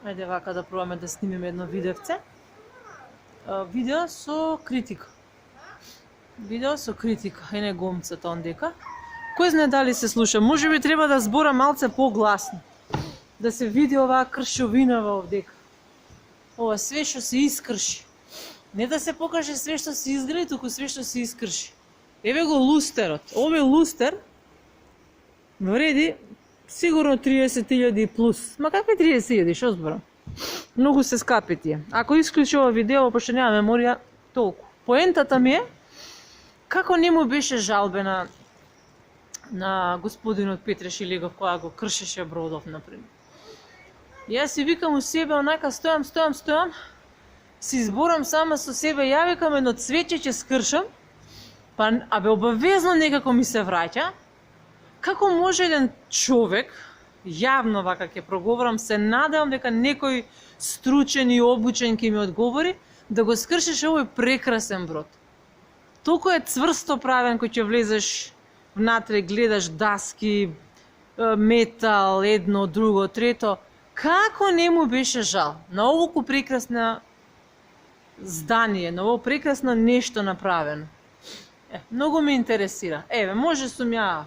Ајде вака да пробаме да снимиме едно видеовце. Видео со критика. Видео со критика, и не гомцата ондека. Кој знае дали се слуша? Може би треба да збора малце погласно. Да се види оваа кршовинава овдека. Ова све што се искрши. Не да се покаже све што се изгради, туку све што се искрши. Еве го лустерот. Овој лустер вреди сигурно 30.000 плюс. Ма какви 30.000, што зборам? Многу се скапи тие. Ако исклучи ова видео, пошто нема меморија, толку. Поентата ми е, како не му беше жалбена на господинот Петре Шилегов која го кршеше бродов, например. Јас си викам у себе, онака стојам, си изборам сама со себе, ја викам едно цвеќе ќе скршам, па абе обавезно некако ми се враќа. Како може еден човек, јавно вака ќе проговорам, се надевам дека некој стручен и обучен ќе ми одговори, да го скршиш овој прекрасен брод. Толку е цврсто правен кој ќе влезеш внатре, гледаш даски, метал, едно, друго, трето. Како не му беше жал на оволку прекрасна здание, на ово прекрасно нешто направено? Многу ме интересира. Еве, може сум ја,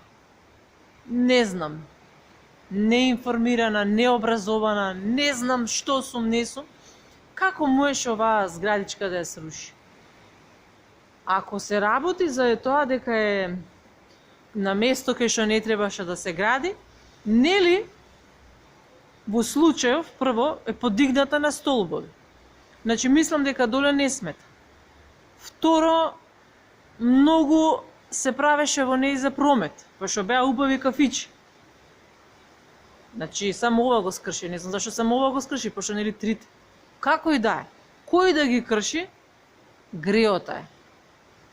не знам, неинформирана, необразована, не знам што сум, не сум. Како можеш оваа зградичка да ја сруши? Ако се работи за тоа дека е на место кај што не требаше да се гради, нели во случајов прво е подигната на столбови. Значи мислам дека доле не смета. Второ, многу се правеше во неј за промет, пошто беа убави кафичи. Значи само ова го скрши, не знам зашто само ова го скрши, пошто нели трите. Како и да е, кој да ги крши, греота е.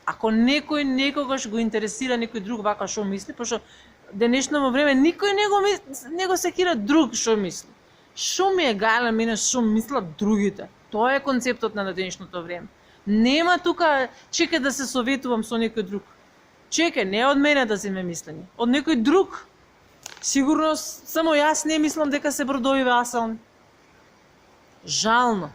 Ако некој некогаш го интересира некој друг вака што мисли, пошто денешно време никој не го секира друг што мисли. Што ми е гајле мене што мислат другите. Тоа е концептот на денешното време. Нема тука чекај да се советувам со некој друг. Чекај, не од мене да земе мислење, од некој друг. Сигурно само јас не мислам дека се бродови асални. Жално.